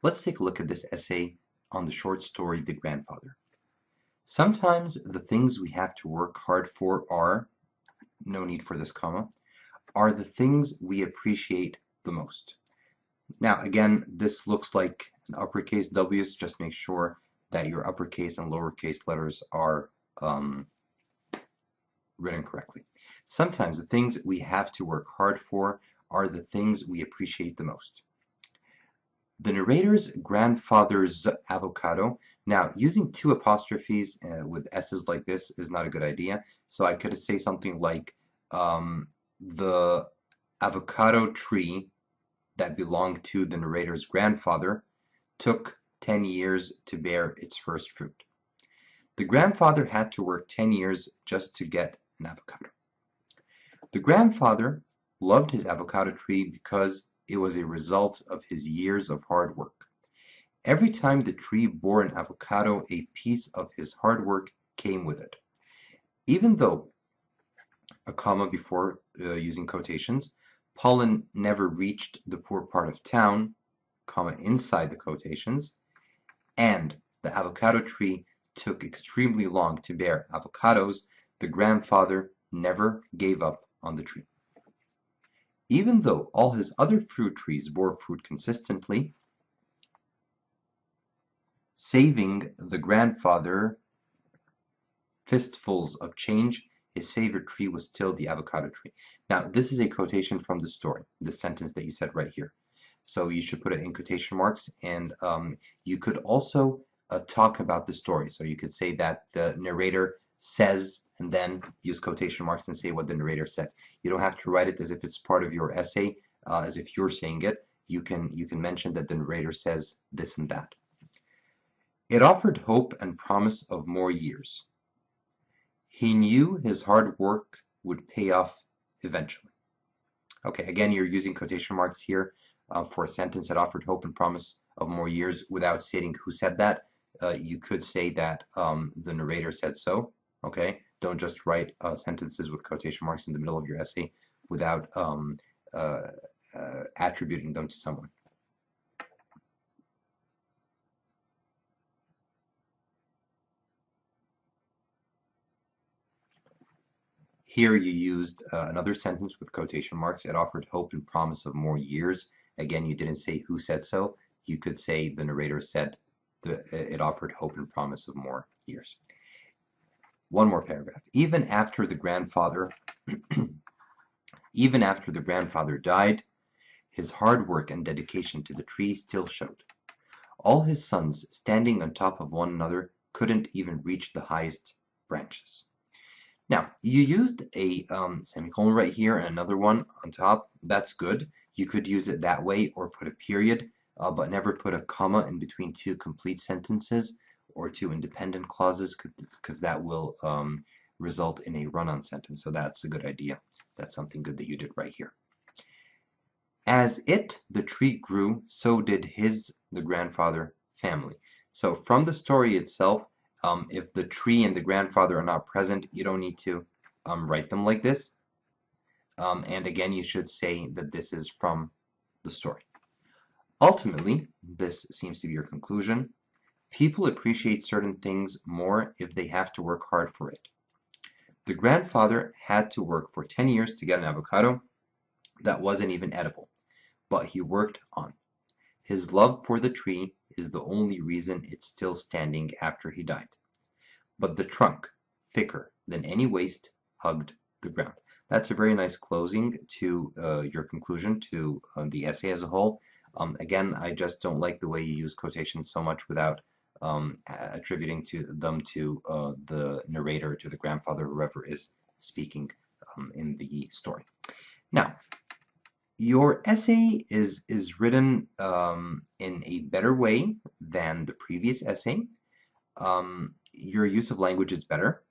Let's take a look at this essay on the short story, The Grandfather. Sometimes the things we have to work hard for are, no need for this comma, are the things we appreciate the most. Now, again, this looks like an uppercase W, so just make sure that your uppercase and lowercase letters are written correctly. Sometimes the things we have to work hard for are the things we appreciate the most. The narrator's grandfather's avocado. Now, using two apostrophes with S's like this is not a good idea. So I could say something like the avocado tree that belonged to the narrator's grandfather took 10 years to bear its first fruit. The grandfather had to work 10 years just to get an avocado. The grandfather loved his avocado tree because it was a result of his years of hard work. Every time the tree bore an avocado, a piece of his hard work came with it. Even though a comma before using quotations, pollen never reached the poor part of town, comma inside the quotations, and the avocado tree took extremely long to bear avocados, the grandfather never gave up on the tree. Even though all his other fruit trees bore fruit consistently, saving the grandfather fistfuls of change, his favorite tree was still the avocado tree. Now, this is a quotation from the story, the sentence that you said right here. So you should put it in quotation marks, and you could also talk about the story. So you could say that the narrator says, and then use quotation marks and say what the narrator said. You don't have to write it as if it's part of your essay, as if you're saying it. You can mention that the narrator says this and that. It offered hope and promise of more years. He knew his hard work would pay off eventually. Okay, again, you're using quotation marks here for a sentence that offered hope and promise of more years without stating who said that. You could say that the narrator said so. Okay, don't just write sentences with quotation marks in the middle of your essay without attributing them to someone. Here you used another sentence with quotation marks. It offered hope and promise of more years. Again, you didn't say who said so. You could say the narrator said it offered hope and promise of more years. One more paragraph. Even after the grandfather died, his hard work and dedication to the tree still showed. All his sons, standing on top of one another, couldn't even reach the highest branches. Now, you used a semicolon right here and another one on top. That's good. You could use it that way or put a period, but never put a comma in between two complete sentences or two independent clauses, because that will result in a run-on sentence. So that's a good idea. That's something good that you did right here. As the tree grew, so did the grandfather, family. So from the story itself, if the tree and the grandfather are not present, you don't need to write them like this. And again, you should say that this is from the story. Ultimately, this seems to be your conclusion. People appreciate certain things more if they have to work hard for it. The grandfather had to work for 10 years to get an avocado that wasn't even edible, but he worked on. His love for the tree is the only reason it's still standing after he died. But the trunk, thicker than any waist, hugged the ground. That's a very nice closing to your conclusion, to the essay as a whole. Again, I just don't like the way you use quotations so much without attributing them to the narrator, to the grandfather, whoever is speaking in the story. Now, your essay is written in a better way than the previous essay. Your use of language is better.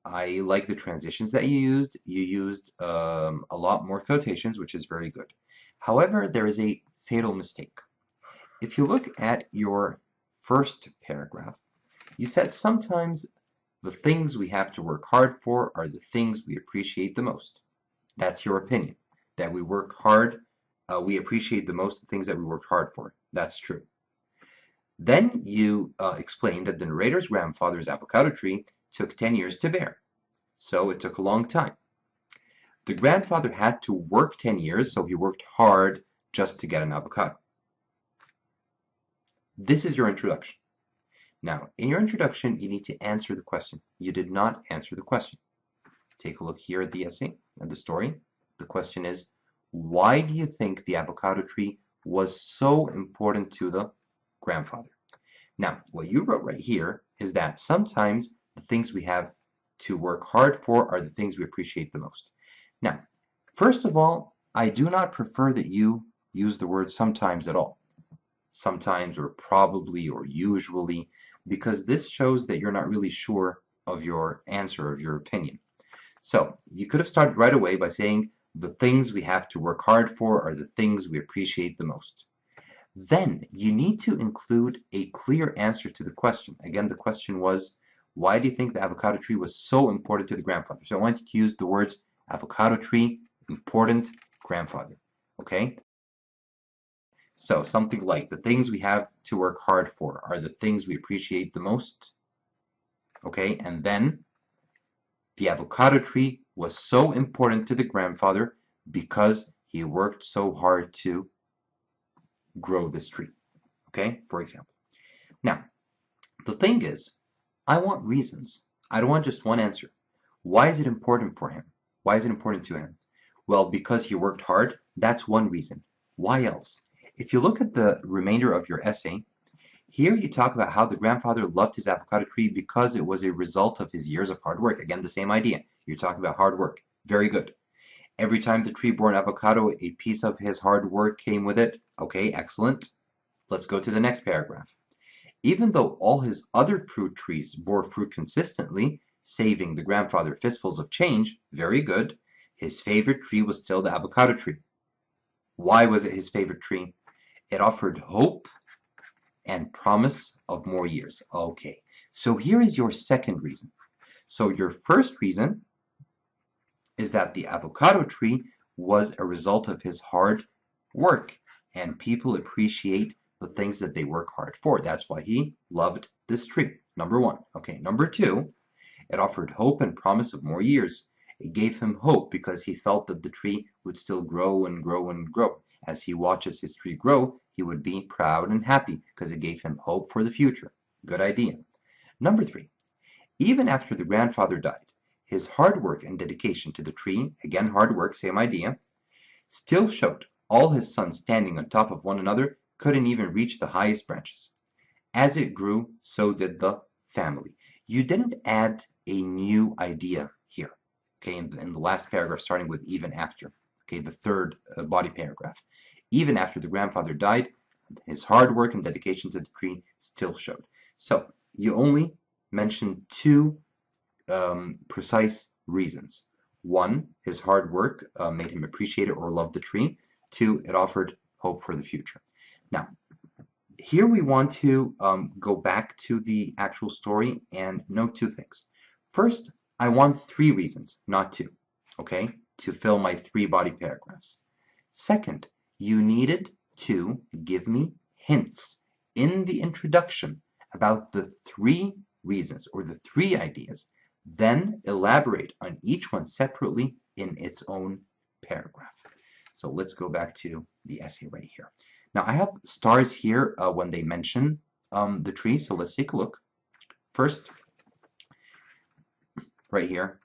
I like the transitions that you used. You used a lot more quotations, which is very good. However, there is a fatal mistake. If you look at your first paragraph, you said sometimes the things we have to work hard for are the things we appreciate the most. That's your opinion, that we work hard we appreciate the most the things that we worked hard for. That's true. Then you explained that the narrator's grandfather's avocado tree took 10 years to bear, so it took a long time. The grandfather had to work 10 years, so he worked hard just to get an avocado. This is your introduction. Now, in your introduction, you need to answer the question. You did not answer the question. Take a look here at the essay, at the story. The question is, why do you think the avocado tree was so important to the grandfather? Now, what you wrote right here is that sometimes the things we have to work hard for are the things we appreciate the most. Now, first of all, I do not prefer that you use the word sometimes at all. Sometimes or probably or usually, because this shows that you're not really sure of your answer, of your opinion. So you could have started right away by saying the things we have to work hard for are the things we appreciate the most. Then you need to include a clear answer to the question. Again, the question was, why do you think the avocado tree was so important to the grandfather? So I want you to use the words avocado tree, important, grandfather. Okay? So something like the things we have to work hard for are the things we appreciate the most. Okay, and then the avocado tree was so important to the grandfather because he worked so hard to grow this tree. Okay, for example. Now, the thing is, I want reasons. I don't want just one answer. Why is it important for him? Why is it important to him? Well, because he worked hard. That's one reason. Why else? If you look at the remainder of your essay, here you talk about how the grandfather loved his avocado tree because it was a result of his years of hard work. Again, the same idea. You're talking about hard work. Very good. Every time the tree bore an avocado, a piece of his hard work came with it. Okay, excellent. Let's go to the next paragraph. Even though all his other fruit trees bore fruit consistently, saving the grandfather fistfuls of change, very good, his favorite tree was still the avocado tree. Why was it his favorite tree? It offered hope and promise of more years. Okay, so here is your second reason. So your first reason is that the avocado tree was a result of his hard work, and people appreciate the things that they work hard for. That's why he loved this tree. Number one. Okay, number two, it offered hope and promise of more years. It gave him hope because he felt that the tree would still grow and grow and grow. As he watches his tree grow, he would be proud and happy because it gave him hope for the future. Good idea. Number three, even after the grandfather died, his hard work and dedication to the tree, again hard work, same idea, still showed. All his sons standing on top of one another couldn't even reach the highest branches. As it grew, so did the family. You didn't add a new idea here, okay, in the last paragraph starting with even after, okay, the third body paragraph. Even after the grandfather died, his hard work and dedication to the tree still showed. So you only mentioned two precise reasons. One, his hard work made him appreciate it or love the tree. Two, it offered hope for the future. Now, here we want to go back to the actual story and note two things. First, I want three reasons, not two, okay, to fill my three body paragraphs. Second, you needed to give me hints in the introduction about the three reasons or the three ideas, then elaborate on each one separately in its own paragraph. So let's go back to the essay right here. Now I have stars here when they mention the tree, so let's take a look. First, right here,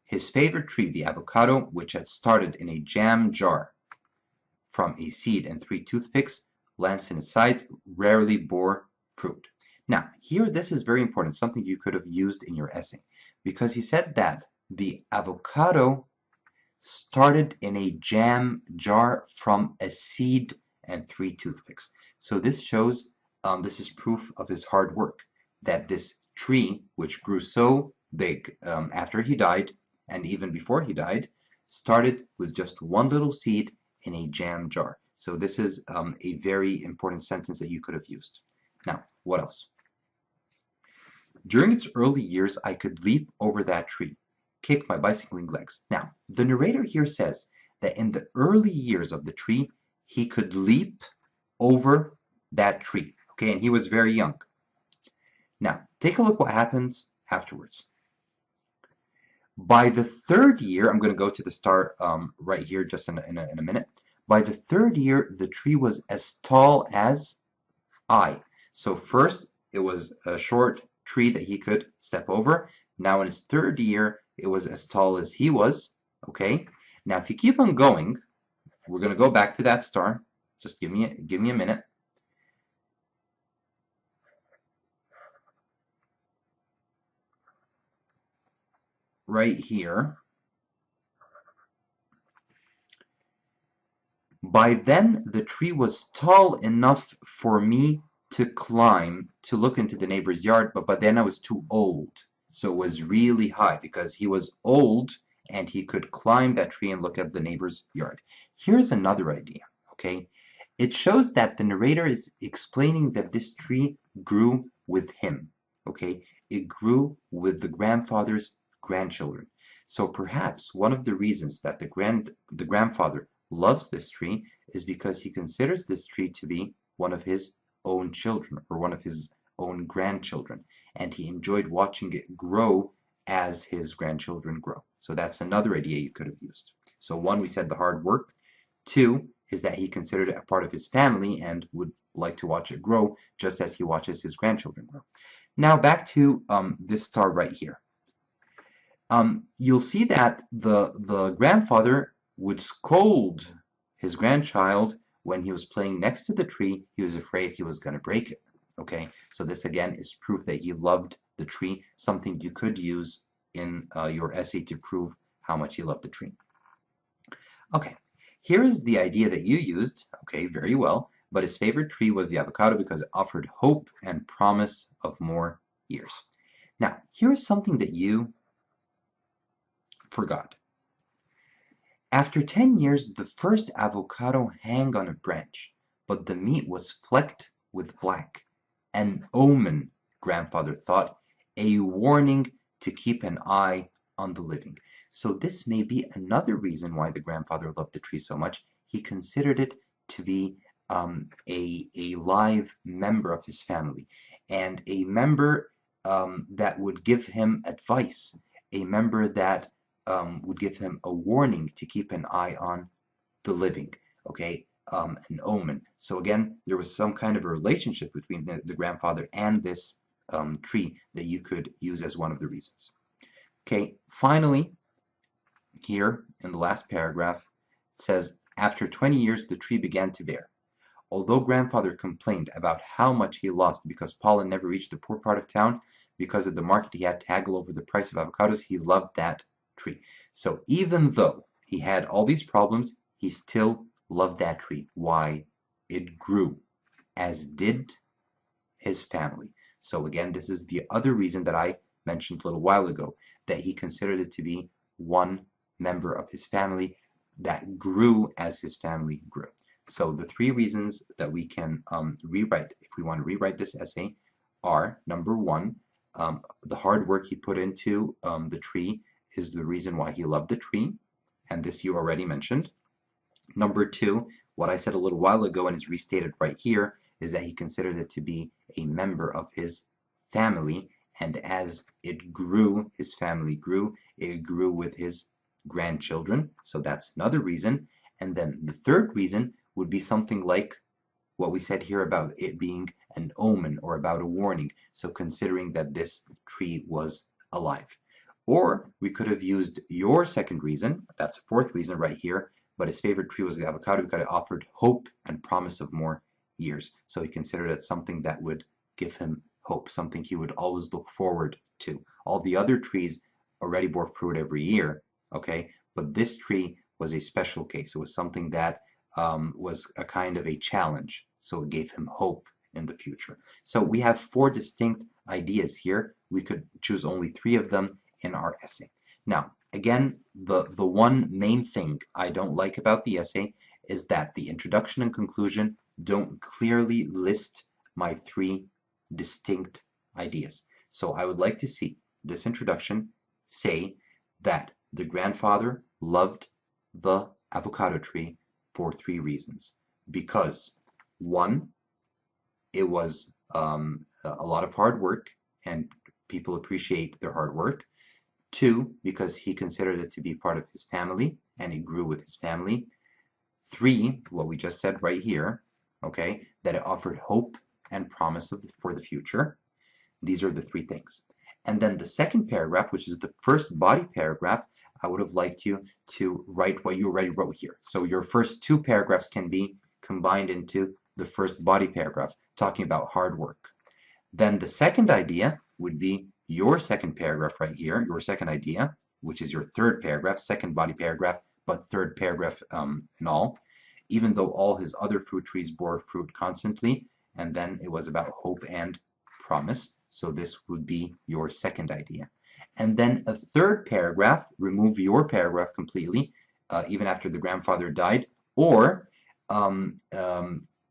his favorite tree, the avocado, which had started in a jam jar from a seed and 3 toothpicks, lanced in its sides, rarely bore fruit. Now, here this is very important, something you could have used in your essay, because he said that the avocado started in a jam jar from a seed and 3 toothpicks. So this shows, this is proof of his hard work, that this tree, which grew so big after he died, and even before he died, started with just one little seed in a jam jar. So this is a very important sentence that you could have used. Now, what else? During its early years, I could leap over that tree, kick my bicycling legs. Now, the narrator here says that in the early years of the tree, he could leap over that tree. Okay, and he was very young. Now, take a look what happens afterwards. By the third year, I'm going to go to the star right here just in a minute. By the third year, the tree was as tall as I. So first, it was a short tree that he could step over. Now in his third year, it was as tall as he was. Okay. Now if you keep on going, we're going to go back to that star. Just give me a minute. Right here. By then, the tree was tall enough for me to climb to look into the neighbor's yard, but by then I was too old. So it was really high because he was old and he could climb that tree and look at the neighbor's yard. Here's another idea, okay? It shows that the narrator is explaining that this tree grew with him, okay? It grew with the grandfather's grandchildren. So perhaps one of the reasons that the grandfather loves this tree is because he considers this tree to be one of his own children or one of his own grandchildren, and he enjoyed watching it grow as his grandchildren grow. So that's another idea you could have used. So one, we said the hard work. Two is that he considered it a part of his family and would like to watch it grow just as he watches his grandchildren grow. Now back to this star right here. You'll see that the grandfather would scold his grandchild when he was playing next to the tree. He was afraid he was going to break it. Okay, so this again is proof that he loved the tree, something you could use in your essay to prove how much you love the tree. Okay, here is the idea that you used, okay, very well, but his favorite tree was the avocado because it offered hope and promise of more years. Now, here is something that you forgot. After 10 years, the first avocado hung on a branch, but the meat was flecked with black. An omen, grandfather thought, a warning to keep an eye on the living. So this may be another reason why the grandfather loved the tree so much. He considered it to be a live member of his family, and a member that would give him advice, a member that would give him a warning to keep an eye on the living, okay, an omen. So again, there was some kind of a relationship between the grandfather and this tree that you could use as one of the reasons. Okay, finally, here in the last paragraph, it says, after 20 years, the tree began to bear. Although grandfather complained about how much he lost because pollen never reached the poor part of town, because of the market he had to haggle over the price of avocados, he loved that tree. So even though he had all these problems, he still loved that tree. Why? It grew, as did his family. So again, this is the other reason that I mentioned a little while ago, that he considered it to be one member of his family that grew as his family grew. So the three reasons that we can rewrite, if we want to rewrite this essay, are number one, the hard work he put into the tree is the reason why he loved the tree, and this you already mentioned. Number two, what I said a little while ago and is restated right here, is that he considered it to be a member of his family, and as it grew, his family grew, it grew with his grandchildren. So that's another reason. And then the third reason would be something like what we said here about it being an omen or about a warning. So considering that this tree was alive. Or we could have used your second reason, that's a fourth reason right here, but his favorite tree was the avocado because it offered hope and promise of more years. So he considered it something that would give him hope, something he would always look forward to. All the other trees already bore fruit every year, okay? But this tree was a special case. It was something that was a kind of a challenge. So it gave him hope in the future. So we have four distinct ideas here. We could choose only three of them in our essay. Now, again, the one main thing I don't like about the essay is that the introduction and conclusion don't clearly list my three distinct ideas. So I would like to see this introduction say that the grandfather loved the avocado tree for three reasons. because one, it was a lot of hard work and people appreciate their hard work. Two, because he considered it to be part of his family and it grew with his family. Three, what we just said right here, okay, that it offered hope and promise for the future. These are the three things. And then the second paragraph, which is the first body paragraph, I would have liked you to write what you already wrote here. So your first two paragraphs can be combined into the first body paragraph, talking about hard work. Then the second idea would be your second paragraph right here, your second idea, which is your third paragraph, second body paragraph, but third paragraph in all, even though all his other fruit trees bore fruit constantly, and then it was about hope and promise. So this would be your second idea. And then a third paragraph, remove your paragraph completely, even after the grandfather died, or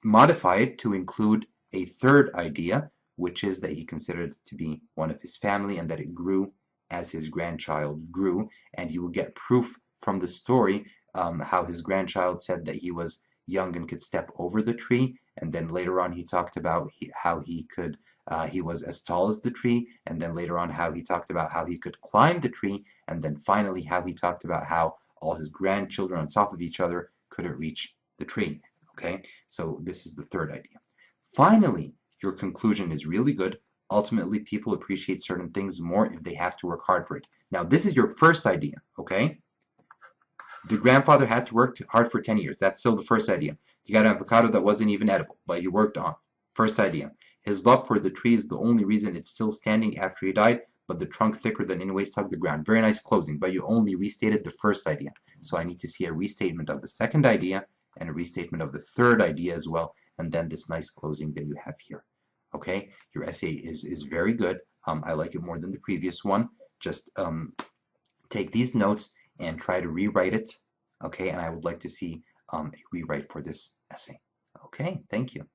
modify it to include a third idea, which is that he considered it to be one of his family and that it grew as his grandchild grew. And you will get proof from the story how his grandchild said that he was young and could step over the tree. And then later on, he talked about how he was as tall as the tree. And then later on, how he talked about how he could climb the tree. And then finally, how he talked about how all his grandchildren on top of each other couldn't reach the tree. Okay, so this is the third idea. Finally, your conclusion is really good. Ultimately, people appreciate certain things more if they have to work hard for it. Now, this is your first idea, okay? The grandfather had to work hard for 10 years. That's still the first idea. He got an avocado that wasn't even edible, but he worked on. First idea. His love for the tree is the only reason it's still standing after he died, but the trunk thicker than anyways tugged the ground. Very nice closing, but you only restated the first idea. So I need to see a restatement of the second idea and a restatement of the third idea as well, and then this nice closing that you have here. Okay, your essay is very good. I like it more than the previous one. Just take these notes and try to rewrite it. Okay, and I would like to see a rewrite for this essay. Okay, thank you.